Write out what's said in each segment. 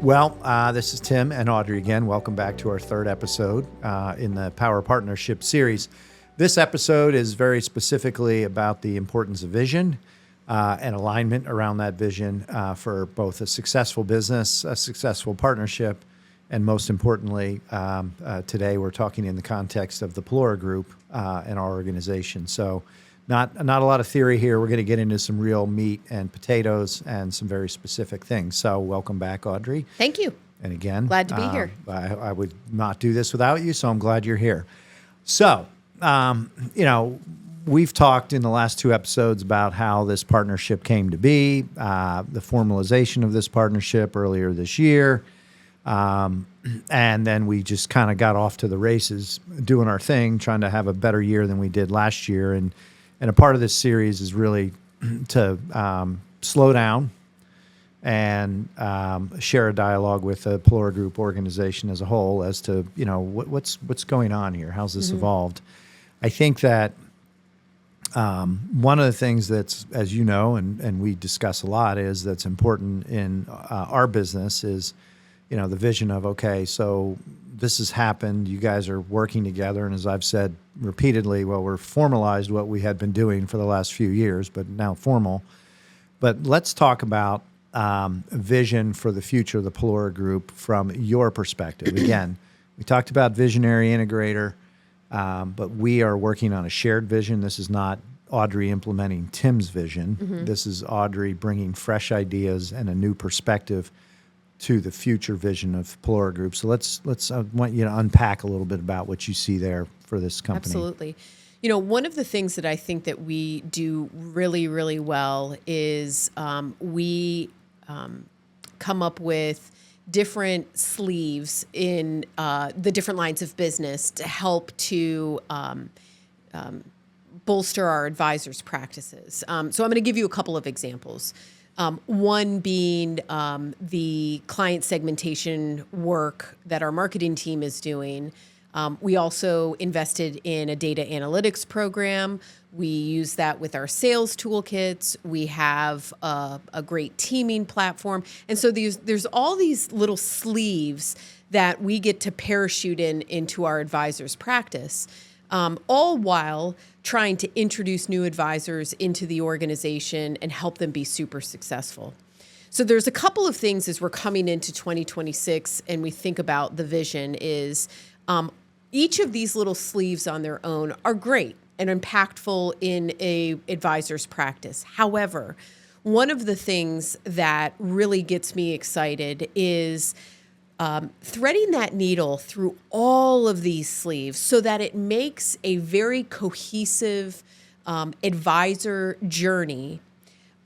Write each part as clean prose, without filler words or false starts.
Well, this is Tim and Audrey again. Welcome back to our third episode in the Power Partnership series. This episode is very specifically about the importance of vision and alignment around that vision for both a successful business, a successful partnership, and most importantly, today we're talking in the context of the Pelora Group and our organization. So not a lot of theory here. We're going to get into some real meat and potatoes and some very specific things. So welcome back, Audrey. Thank you. And again, glad to be here. I would not do this without you, so I'm glad you're here. So, we've talked in the last two episodes about how this partnership came to be, the formalization of this partnership earlier this year. And then we just kind of got off to the races doing our thing, trying to have a better year than we did last year. And a part of this series is really to slow down and share a dialogue with the Pelora Group organization as a whole as to, what's going on here? How's this evolved? I think that one of the things that's, as you know, and we discuss a lot, is that's important in our business is, the vision of, okay, so this has happened. You guys are working together. And as I've said repeatedly, well, we're formalized what we had been doing for the last few years, but now formal. But let's talk about vision for the future of the Pelora Group from your perspective. Again, we talked about visionary integrator, but we are working on a shared vision. This is not Audrey implementing Tim's vision. Mm-hmm. This is Audrey bringing fresh ideas and a new perspective to the future vision of Pelora Group. So let's I want you to unpack a little bit about what you see there for this company. Absolutely. One of the things that I think that we do really, really well is we come up with different sleeves in the different lines of business to help to bolster our advisors' practices. So I'm going to give you a couple of examples. One being the client segmentation work that our marketing team is doing. We also invested in a data analytics program. We use that with our sales toolkits. We have a great teaming platform. And so there's all these little sleeves that we get to parachute into our advisors' practice, all while trying to introduce new advisors into the organization and help them be super successful. So there's a couple of things as we're coming into 2026 and we think about the vision is each of these little sleeves on their own are great and impactful in a advisor's practice. However, one of the things that really gets me excited is threading that needle through all of these sleeves so that it makes a very cohesive advisor journey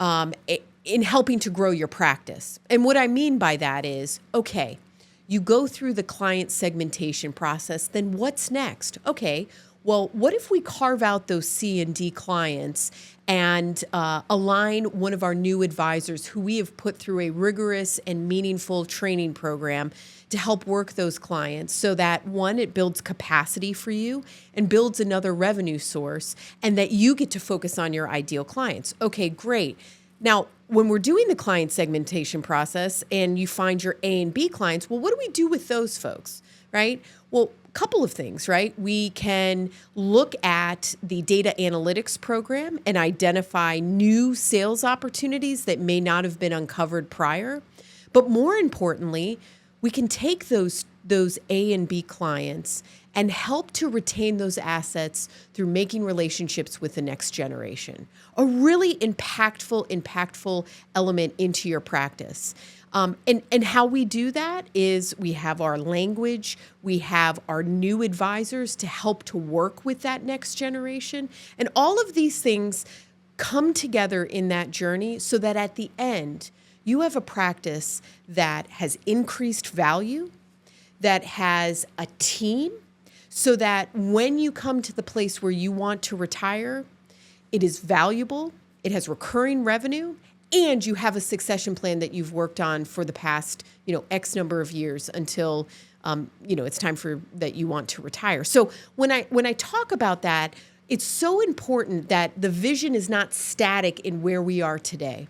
in helping to grow your practice. And what I mean by that is, okay, you go through the client segmentation process, then what's next? Okay, well, what if we carve out those C and D clients and align one of our new advisors who we have put through a rigorous and meaningful training program to help work those clients so that, one, it builds capacity for you and builds another revenue source, and that you get to focus on your ideal clients. Okay, great. Now, when we're doing the client segmentation process and you find your A and B clients, well, what do we do with those folks, right? Well, a couple of things, right? We can look at the data analytics program and identify new sales opportunities that may not have been uncovered prior. But more importantly, we can take those A and B clients and help to retain those assets through making relationships with the next generation. A really impactful element into your practice. And how we do that is we have our language, we have our new advisors to help to work with that next generation. And all of these things come together in that journey so that at the end, you have a practice that has increased value, that has a team, so that when you come to the place where you want to retire, it is valuable, it has recurring revenue, and you have a succession plan that you've worked on for the past, X number of years until, it's time for that you want to retire. So when I talk about that, it's so important that the vision is not static in where we are today,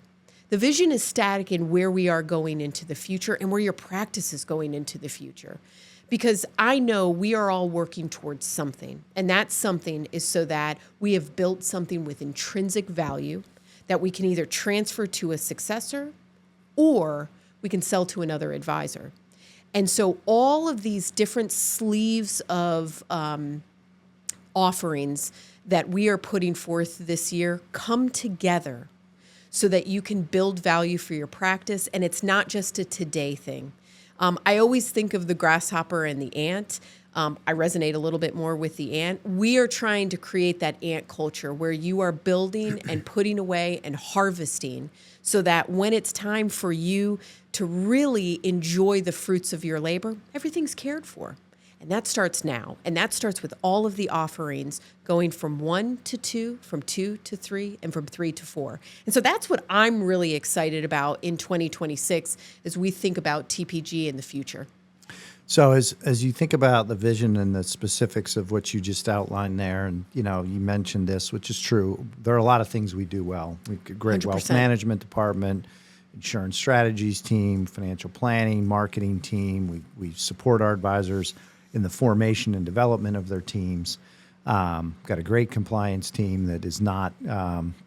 The vision is static in where we are going into the future and where your practice is going into the future. Because I know we are all working towards something, and that something is so that we have built something with intrinsic value that we can either transfer to a successor or we can sell to another advisor. And so all of these different sleeves of offerings that we are putting forth this year come together so that you can build value for your practice, and it's not just a today thing. I always think of the grasshopper and the ant. I resonate a little bit more with the ant. We are trying to create that ant culture where you are building and putting away and harvesting so that when it's time for you to really enjoy the fruits of your labor, everything's cared for. And that starts now. And that starts with all of the offerings going from 1 to 2, from 2 to 3, and from 3 to 4. And so that's what I'm really excited about in 2026 as we think about TPG in the future. So as you think about the vision and the specifics of what you just outlined there, and you mentioned this, which is true, there are a lot of things we do well. We've got a great 100%. wealth management department, insurance strategies team, financial planning, marketing team. We support our advisors in the formation and development of their teams. Got a great compliance team that is not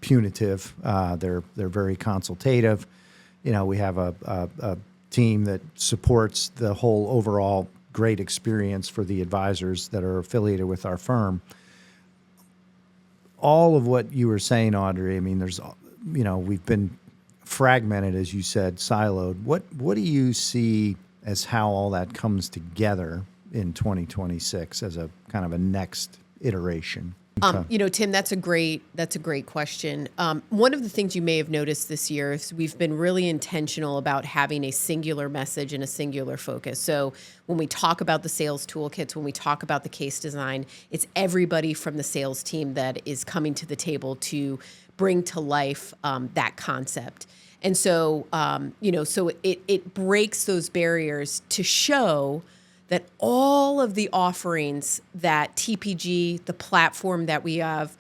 punitive. They're very consultative. We have a team that supports the whole overall great experience for the advisors that are affiliated with our firm. All of what you were saying, Audrey, I mean, there's, we've been fragmented, as you said, siloed. What do you see as how all that comes together in 2026 as a kind of a next iteration? Tim, that's a great question. One of the things you may have noticed this year is we've been really intentional about having a singular message and a singular focus. So when we talk about the sales toolkits, when we talk about the case design, it's everybody from the sales team that is coming to the table to bring to life that concept. And so, so it breaks those barriers to show that all of the offerings that TPG, the platform that we have,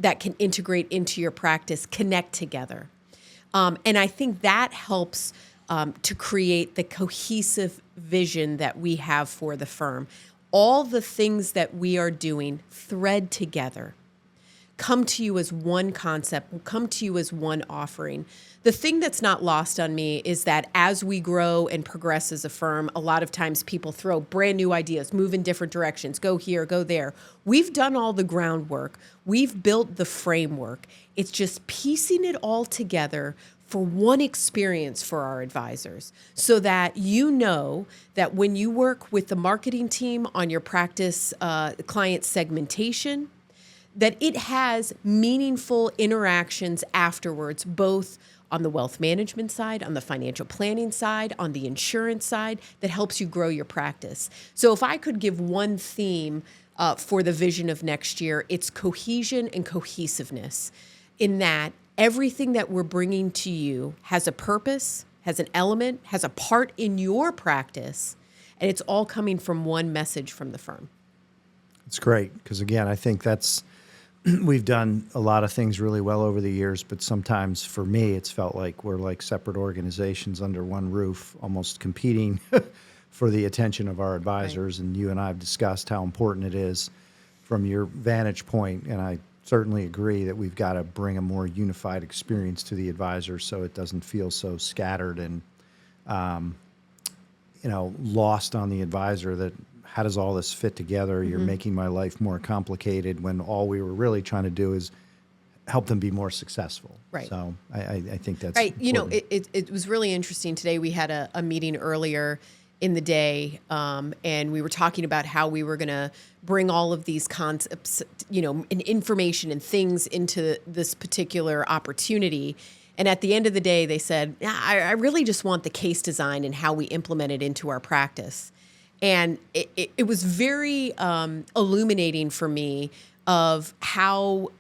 that can integrate into your practice, connect together. And I think that helps to create the cohesive vision that we have for the firm. All the things that we are doing thread together, come to you as one concept, come to you as one offering. The thing that's not lost on me is that as we grow and progress as a firm, a lot of times people throw brand new ideas, move in different directions, go here, go there. We've done all the groundwork. We've built the framework. It's just piecing it all together for one experience for our advisors so that you know that when you work with the marketing team on your practice client segmentation, that it has meaningful interactions afterwards, both on the wealth management side, on the financial planning side, on the insurance side, that helps you grow your practice. So if I could give one theme for the vision of next year, it's cohesion and cohesiveness, in that everything that we're bringing to you has a purpose, has an element, has a part in your practice, and it's all coming from one message from the firm. It's great, because again, I think we've done a lot of things really well over the years, but sometimes for me, it's felt like we're like separate organizations under one roof, almost competing for the attention of our advisors. Right. And you and I have discussed how important it is from your vantage point, and I certainly agree that we've got to bring a more unified experience to the advisor so it doesn't feel so scattered and lost on the advisor that how does all this fit together? You're making my life more complicated when all we were really trying to do is help them be more successful. Right. So I think that's right. important. It was really interesting today. We had a meeting earlier in the day, and we were talking about how we were going to bring all of these concepts, and information and things into this particular opportunity. And at the end of the day, they said, I really just want the case design and how we implement it into our practice. And it was very illuminating for me of how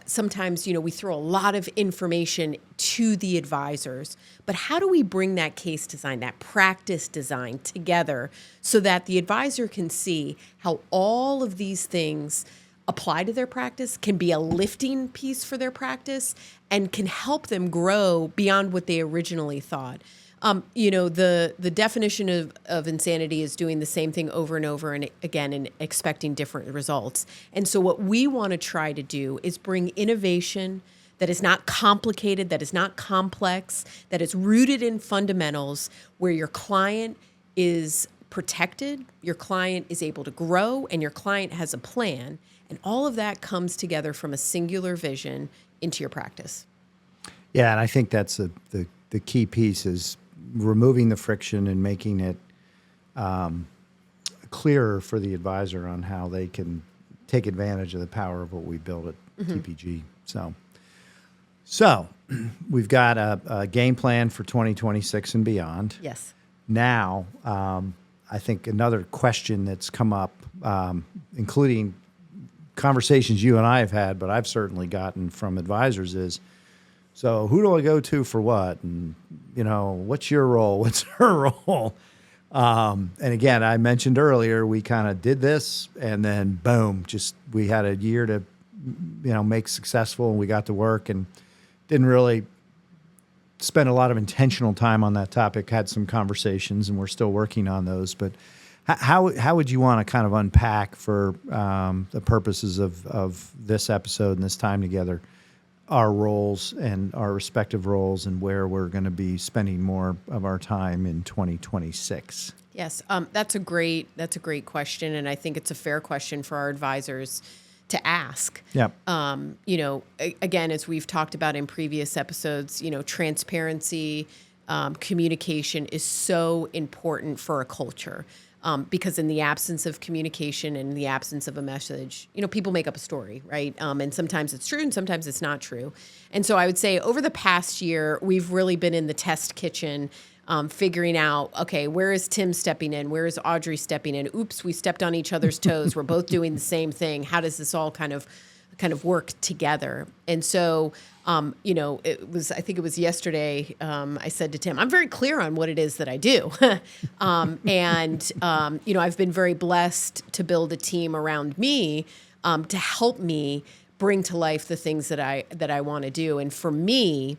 sometimes, we throw a lot of information to the advisors, but how do we bring that case design, that practice design together so that the advisor can see how all of these things apply to their practice, can be a lifting piece for their practice, and can help them grow beyond what they originally thought. The definition of insanity is doing the same thing over and over and again and expecting different results. And so what we want to try to do is bring innovation that is not complicated, that is not complex, that is rooted in fundamentals where your client is protected, your client is able to grow, and your client has a plan. And all of that comes together from a singular vision into your practice. Yeah, and I think that's the key piece is removing the friction and making it clearer for the advisor on how they can take advantage of the power of what we built at TPG. So we've got a game plan for 2026 and beyond. Yes. Now, I think another question that's come up, including conversations you and I have had, but I've certainly gotten from advisors is, so who do I go to for what? And, what's your role? What's her role? And again, I mentioned earlier, we kind of did this and then boom, we had a year to, make successful, and we got to work and didn't really spend a lot of intentional time on that topic, had some conversations, and we're still working on those. But how would you want to kind of unpack for the purposes of this episode and this time together, our roles and our respective roles and where we're going to be spending more of our time in 2026? Yes, that's a great question, and I think it's a fair question for our advisors to ask. Yep. Again, as we've talked about in previous episodes, transparency, communication is so important for a culture. Because in the absence of communication and in the absence of a message, people make up a story, right? And sometimes it's true and sometimes it's not true. And so I would say over the past year, we've really been in the test kitchen, figuring out, okay, where is Tim stepping in? Where is Audrey stepping in? Oops, we stepped on each other's toes. We're both doing the same thing. How does this all kind of work together? And so, I think it was yesterday, I said to Tim, I'm very clear on what it is that I do. I've been very blessed to build a team around me to help me bring to life the things that I want to do. And for me,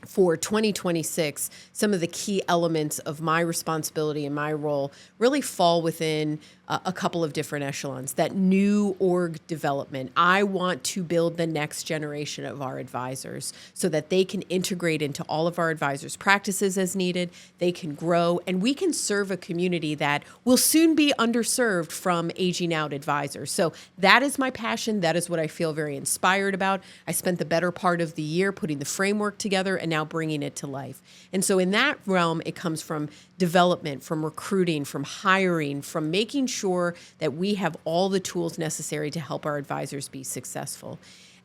for 2026, some of the key elements of my responsibility and my role really fall within a couple of different echelons. That new org development. I want to build the next generation of our advisors so that they can integrate into all of our advisors' practices as needed. They can grow, and we can serve a community that will soon be underserved from aging out advisors. So that is my passion. That is what I feel very inspired about. I spent the better part of the year putting the framework together and now bringing it to life. And so in that realm, it comes from development, from recruiting, from hiring, from making sure that we have all the tools necessary to help our advisors be successful.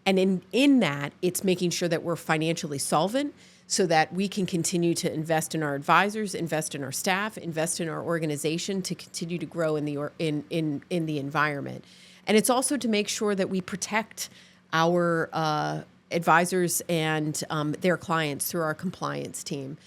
And in that, it's making sure that we're financially solvent so that we can continue to invest in our advisors, invest in our staff, invest in our organization to continue to grow in the environment. And it's also to make sure that we protect our advisors and their clients through our compliance team.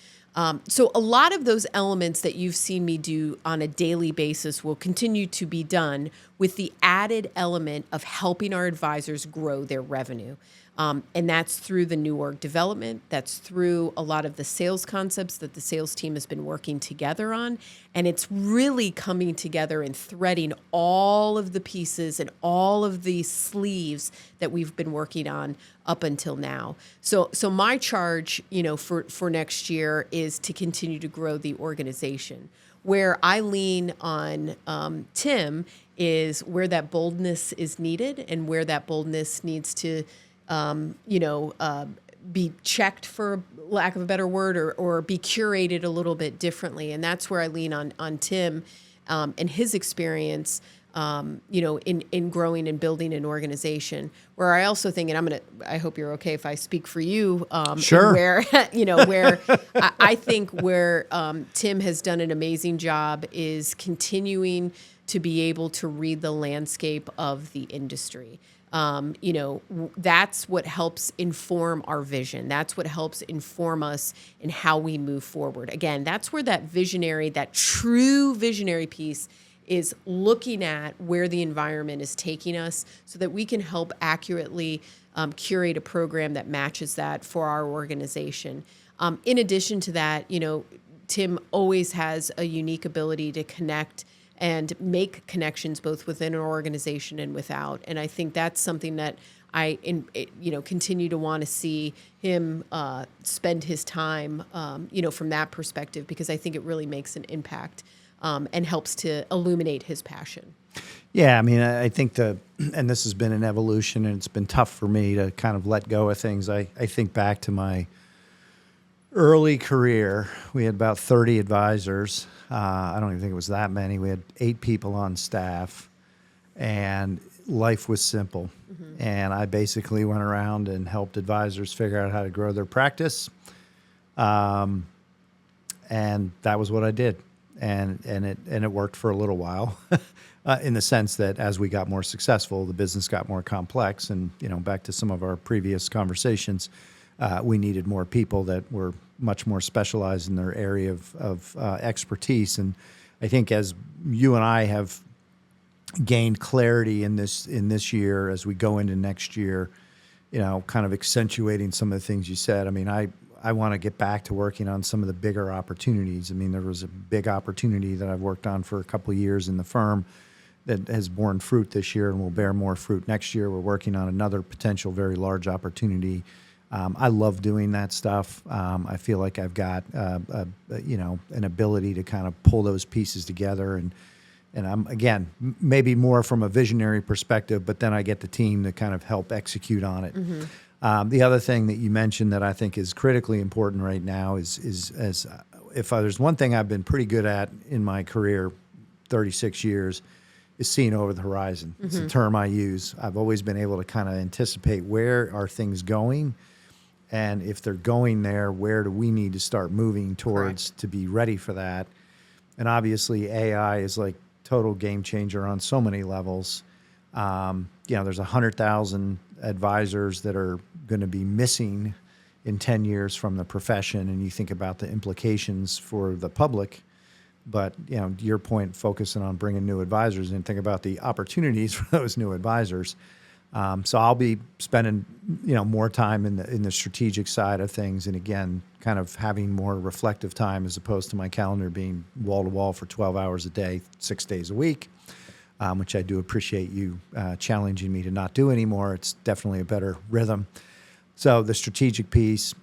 So a lot of those elements that you've seen me do on a daily basis will continue to be done with the added element of helping our advisors grow their revenue. And that's through the new org development. That's through a lot of the sales concepts that the sales team has been working together on. And it's really coming together and threading all of the pieces and all of the sleeves that we've been working on up until now. So my charge, for next year is to continue to grow the organization. Where I lean on Tim is where that boldness is needed and where that boldness needs to be checked, for lack of a better word, or be curated a little bit differently. And that's where I lean on Tim and his experience, in growing and building an organization. Where I also think, and I hope you're okay if I speak for you. Sure. Where, I think where Tim has done an amazing job is continuing to be able to read the landscape of the industry. That's what helps inform our vision. That's what helps inform us in how we move forward. Again, that's where that true visionary piece is looking at where the environment is taking us so that we can help accurately curate a program that matches that for our organization. In addition to that, Tim always has a unique ability to connect and make connections both within an organization and without. And I think that's something that I continue to want to see him spend his time, from that perspective, because I think it really makes an impact and helps to illuminate his passion. Yeah, I mean, I think and this has been an evolution, and it's been tough for me to kind of let go of things. I think back to my early career. We had about 30 advisors. I don't even think it was that many. We had 8 people on staff, and life was simple. Mm-hmm. And I basically went around and helped advisors figure out how to grow their practice. And that was what I did. And it worked for a little while in the sense that as we got more successful, the business got more complex. And, back to some of our previous conversations, we needed more people that were much more specialized in their area of expertise. And I think as you and I have gained clarity in this year, as we go into next year, kind of accentuating some of the things you said. I mean, I want to get back to working on some of the bigger opportunities. I mean, there was a big opportunity that I've worked on for a couple of years in the firm that has borne fruit this year and will bear more fruit next year. We're working on another potential very large opportunity. I love doing that stuff. I feel like I've got, an ability to kind of pull those pieces together. And I'm, again, maybe more from a visionary perspective, but then I get the team to kind of help execute on it. Mm-hmm. The other thing that you mentioned that I think is critically important right now is if there's one thing I've been pretty good at in my career, 36 years, is seeing over the horizon. Mm-hmm. It's a term I use. I've always been able to kind of anticipate where are things going, and if they're going there, where do we need to start moving towards to be ready for that? And obviously AI is like total game changer on so many levels. There's 100,000 advisors that are going to be missing in 10 years from the profession, and you think about the implications for the public. But, to your point, focusing on bringing new advisors in, think about the opportunities for those new advisors. So I'll be spending, more time in the strategic side of things, and again, kind of having more reflective time as opposed to my calendar being wall to wall for 12 hours a day, 6 days a week, which I do appreciate you challenging me to not do anymore. It's definitely a better rhythm. So the strategic piece.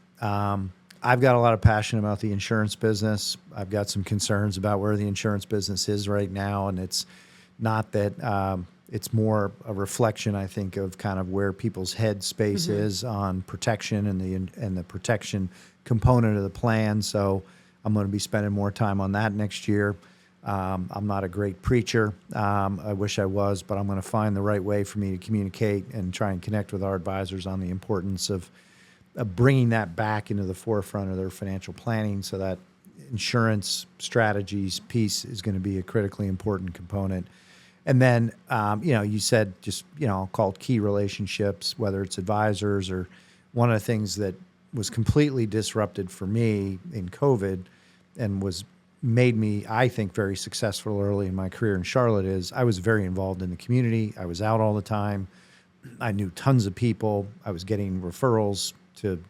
I've got a lot of passion about the insurance business. I've got some concerns about where the insurance business is right now, and it's not that it's more a reflection, I think, of kind of where people's head space mm-hmm. is on protection and the protection component of the plan. So I'm going to be spending more time on that next year. I'm not a great preacher. I wish I was, but I'm going to find the right way for me to communicate and try and connect with our advisors on the importance of bringing that back into the forefront of their financial planning, so that insurance strategies piece is going to be a critically important component. And then, you said just, I'll call it key relationships, whether it's advisors or one of the things that was completely disrupted for me in COVID and made me, I think, very successful early in my career in Charlotte is I was very involved in the community. I was out all the time. I knew tons of people. I was getting referrals to,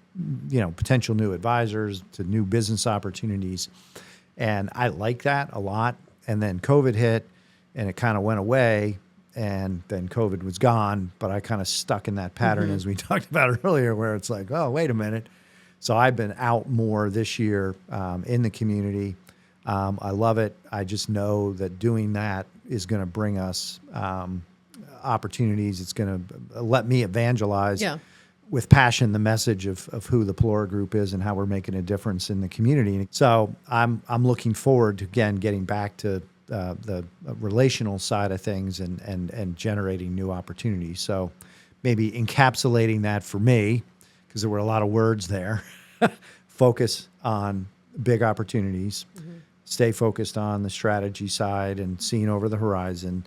potential new advisors, to new business opportunities. And I like that a lot. And then COVID hit and it kind of went away, and then COVID was gone, but I kind of stuck in that pattern mm-hmm. as we talked about earlier, where it's like, oh, wait a minute. So I've been out more this year in the community. I love it. I just know that doing that is going to bring us opportunities. It's going to let me evangelize with passion the message of who the Pelora Group is and how we're making a difference in the community. So I'm looking forward to, again, getting back to the relational side of things and generating new opportunities. So maybe encapsulating that for me, because there were a lot of words there, focus on big opportunities, mm-hmm. stay focused on the strategy side and seeing over the horizon,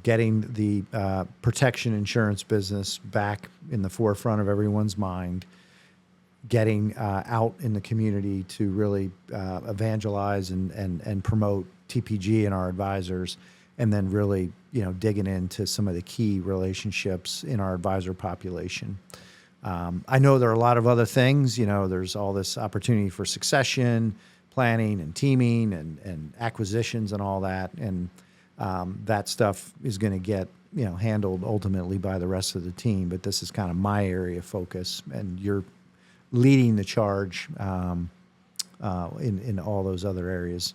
getting the protection insurance business back in the forefront of everyone's mind, getting out in the community to really evangelize and promote TPG and our advisors, and then really, digging into some of the key relationships in our advisor population. I know there are a lot of other things. There's all this opportunity for succession planning and teaming and acquisitions and all that. And that stuff is going to get, handled ultimately by the rest of the team. But this is kind of my area of focus, and you're leading the charge in all those other areas.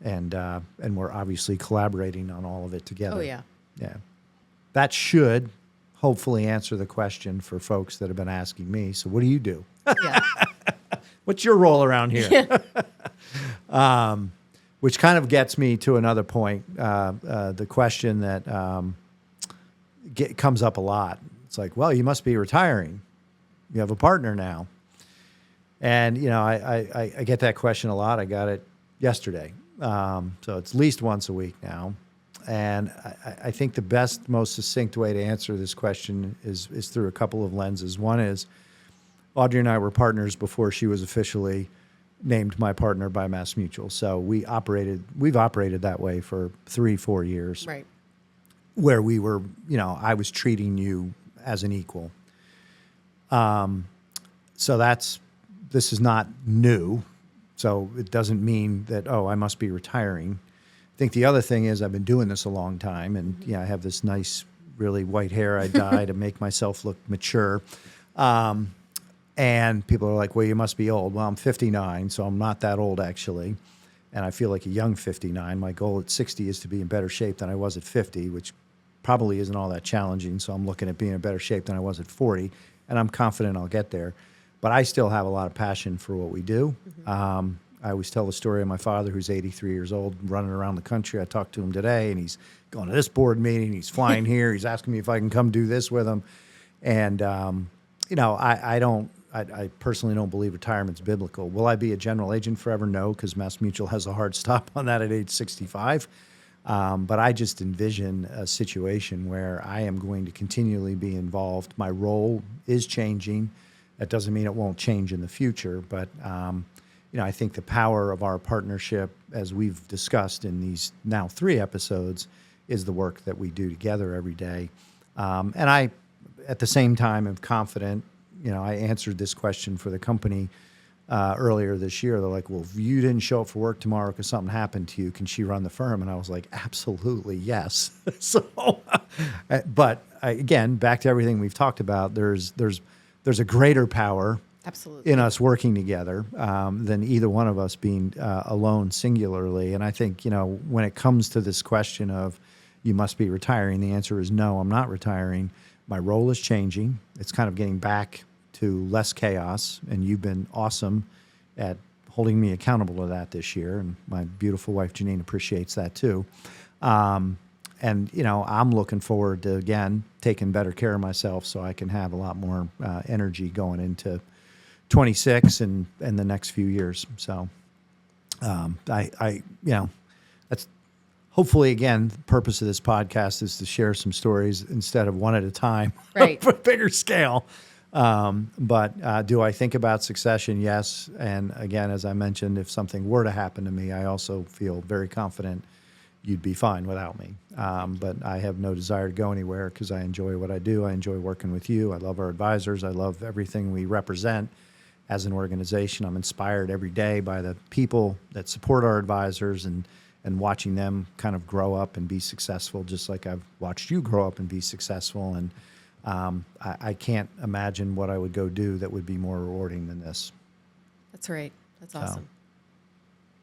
And we're obviously collaborating on all of it together. Oh, yeah. Yeah. That should hopefully answer the question for folks that have been asking me. So what do you do? Yeah. What's your role around here? Which kind of gets me to another point, the question that comes up a lot. It's like, well, you must be retiring. You have a partner now. And, I get that question a lot. I got it yesterday. So it's at least once a week now. And I think the best, most succinct way to answer this question is through a couple of lenses. One is Audrey and I were partners before she was officially named my partner by MassMutual. So we've operated that way for 3-4 years. Right. Where we were, I was treating you as an equal. So this is not new. So it doesn't mean that, I must be retiring. I think the other thing is I've been doing this a long time, and I have this nice, really white hair I dye to make myself look mature. And people are like, well, you must be old. Well, I'm 59, so I'm not that old actually. And I feel like a young 59. My goal at 60 is to be in better shape than I was at 50, which probably isn't all that challenging. So I'm looking at being in better shape than I was at 40, and I'm confident I'll get there. But I still have a lot of passion for what we do. I always tell the story of my father, who's 83 years old, running around the country. I talked to him today, and he's going to this board meeting. He's flying here. He's asking me if I can come do this with him. And, I personally don't believe retirement's biblical. Will I be a general agent forever? No, because MassMutual has a hard stop on that at age 65. But I just envision a situation where I am going to continually be involved. My role is changing. That doesn't mean it won't change in the future, but I think the power of our partnership, as we've discussed in these now 3 episodes, is the work that we do together every day. And I, at the same time, am confident. I answered this question for the company earlier this year. They're like, well, if you didn't show up for work tomorrow because something happened to you, can she run the firm? And I was like, absolutely, yes. But again, back to everything we've talked about, there's a greater power Absolutely. in us working together than either one of us being alone singularly. And I think, when it comes to this question of you must be retiring, the answer is no, I'm not retiring. My role is changing. It's kind of getting back to less chaos, and you've been awesome at holding me accountable to that this year, and my beautiful wife Janine appreciates that too. And I'm looking forward to, again, taking better care of myself so I can have a lot more energy going into 26 and the next few years. So that's hopefully, again, the purpose of this podcast is to share some stories instead of one at a time, right? For a bigger scale. But do I think about succession? Yes. And again, as I mentioned, if something were to happen to me, I also feel very confident you'd be fine without me. But I have no desire to go anywhere because I enjoy what I do. I enjoy working with you. I love our advisors. I love everything we represent as an organization. I'm inspired every day by the people that support our advisors and watching them kind of grow up and be successful, just like I've watched you grow up and be successful. And I can't imagine what I would go do that would be more rewarding than this. That's right. That's awesome.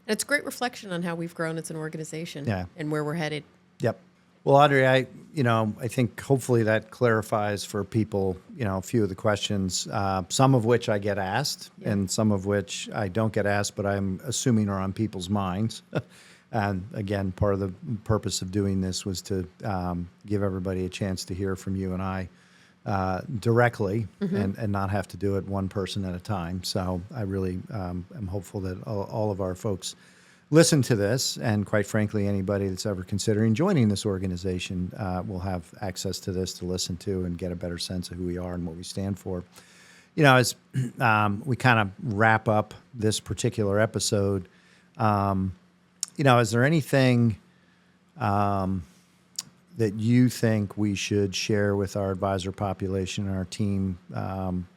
And it's a great reflection on how we've grown as an organization and where we're headed. Yep. Well, Audrey, I think hopefully that clarifies for people, a few of the questions, some of which I get asked and some of which I don't get asked, but I'm assuming are on people's minds. And again, part of the purpose of doing this was to give everybody a chance to hear from you and I directly and not have to do it one person at a time. So I really am hopeful that all of our folks listen to this, and quite frankly, anybody that's ever considering joining this organization will have access to this to listen to and get a better sense of who we are and what we stand for. as we kind of wrap up this particular episode, is there anything that you think we should share with our advisor population and our team,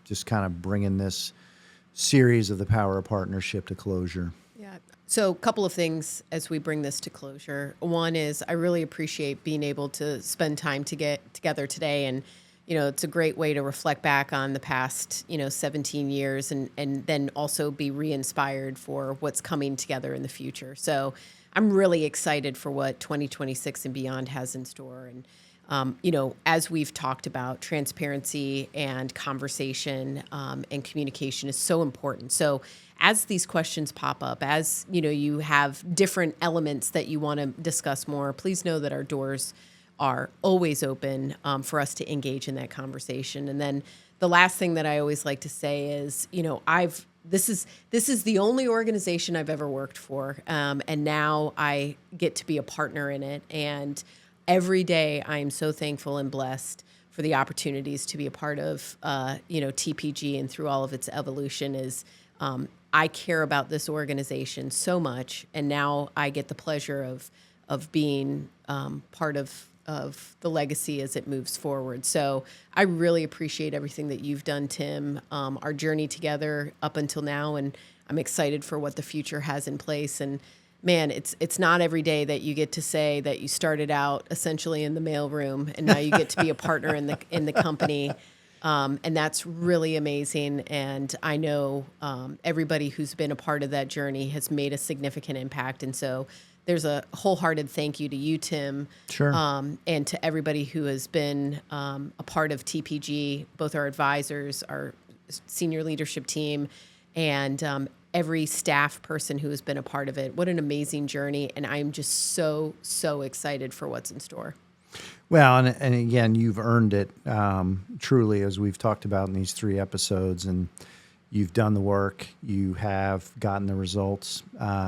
just kind of bringing this series of the Power of Partnership to closure? Yeah. So a couple of things as we bring this to closure. One is I really appreciate being able to spend time to get together today. And, it's a great way to reflect back on the past, 17 years and then also be re-inspired for what's coming together in the future. So I'm really excited for what 2026 and beyond has in store. And, as we've talked about, transparency and conversation and communication is so important. So as these questions pop up, as you have different elements that you want to discuss more, please know that our doors are always open for us to engage in that conversation. And then the last thing that I always like to say is, this is the only organization I've ever worked for, and now I get to be a partner in it. And every day I am so thankful and blessed for the opportunities to be a part of, TPG and through all of its evolution. I care about this organization so much, and now I get the pleasure of being part of the legacy as it moves forward. So I really appreciate everything that you've done, Tim, our journey together up until now, and I'm excited for what the future has in place. And man, it's not every day that you get to say that you started out essentially in the mailroom and now you get to be a partner in the company. And that's really amazing. And I know everybody who's been a part of that journey has made a significant impact. And so there's a wholehearted thank you to you, Tim, Sure. And to everybody who has been a part of TPG, both our advisors, our senior leadership team, and every staff person who has been a part of it. What an amazing journey. And I'm just so, so excited for what's in store. Well, and again, you've earned it truly, as we've talked about in these 3 episodes, and you've done the work. You have gotten the results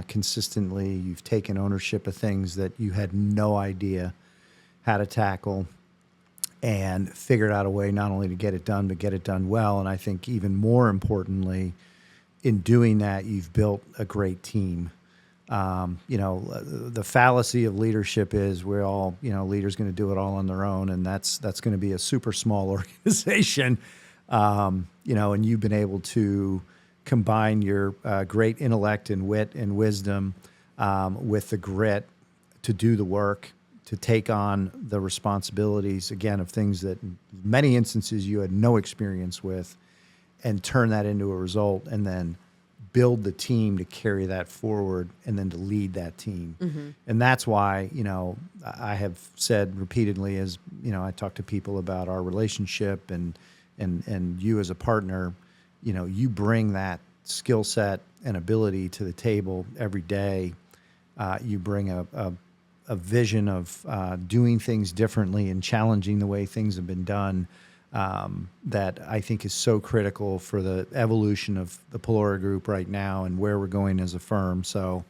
consistently. You've taken ownership of things that you had no idea how to tackle and figured out a way not only to get it done, but get it done well. And I think even more importantly, in doing that, you've built a great team. The fallacy of leadership is we're all, leaders going to do it all on their own, and that's going to be a super small organization. And you've been able to combine your great intellect and wit and wisdom with the grit to do the work, to take on the responsibilities, again, of things that in many instances you had no experience with, and turn that into a result, and then build the team to carry that forward and then to lead that team. Mm-hmm. And that's why, I have said repeatedly as, I talk to people about our relationship and you as a partner, you bring that skill set and ability to the table every day. You bring a vision of doing things differently and challenging the way things have been done. That I think is so critical for the evolution of the Pelora Group right now and where we're going as a firm. So,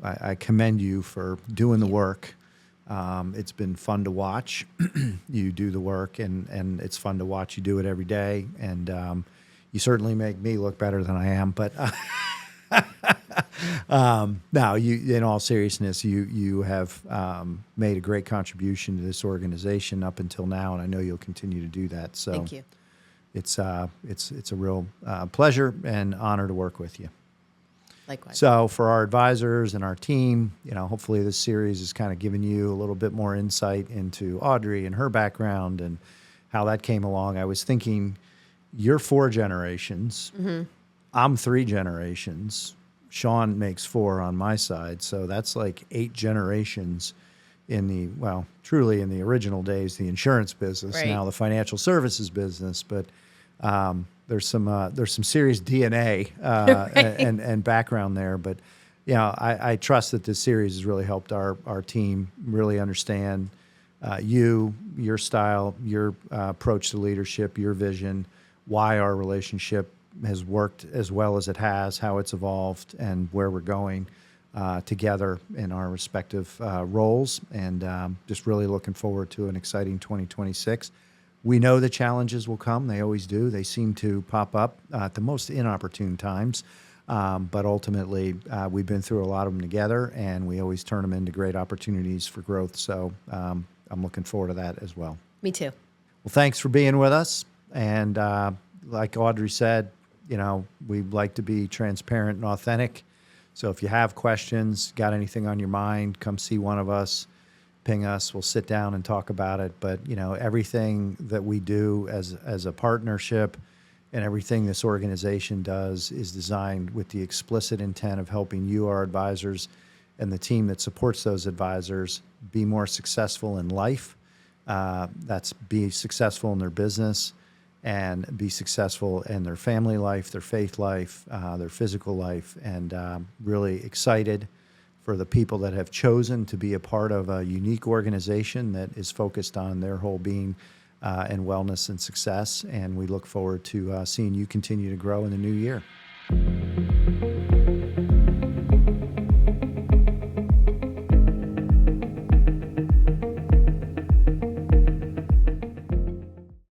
I commend you for doing the work. It's been fun to watch you do the work, and it's fun to watch you do it every day. And you certainly make me look better than I am. But no, you, in all seriousness, you have made a great contribution to this organization up until now, and I know you'll continue to do that. So thank you. It's a real pleasure and honor to work with you. Likewise. So for our advisors and our team, hopefully this series is kind of giving you a little bit more insight into Audrey and her background and how that came along. I was thinking, you're 4 generations. Mm-hmm. I'm 3 generations. Sean makes 4 on my side. So that's like 8 generations truly in the original days, the insurance business, right. Now the financial services business. But there's some serious DNA right. and background there. But, I trust that this series has really helped our team really understand your style, your approach to leadership, your vision, why our relationship has worked as well as it has, how it's evolved, and where we're going together in our respective roles. And just really looking forward to an exciting 2026. We know the challenges will come. They always do. They seem to pop up at the most inopportune times. But ultimately, we've been through a lot of them together, and we always turn them into great opportunities for growth. So I'm looking forward to that as well. Me too. Well, thanks for being with us. And like Audrey said, we like to be transparent and authentic. So if you have questions, got anything on your mind, come see one of us, ping us. We'll sit down and talk about it. But, everything that we do as a partnership and everything this organization does is designed with the explicit intent of helping you, our advisors, and the team that supports those advisors be more successful in life. That's be successful in their business and be successful in their family life, their faith life, their physical life, and really excited for the people that have chosen to be a part of a unique organization that is focused on their whole being and wellness and success. And we look forward to seeing you continue to grow in the new year.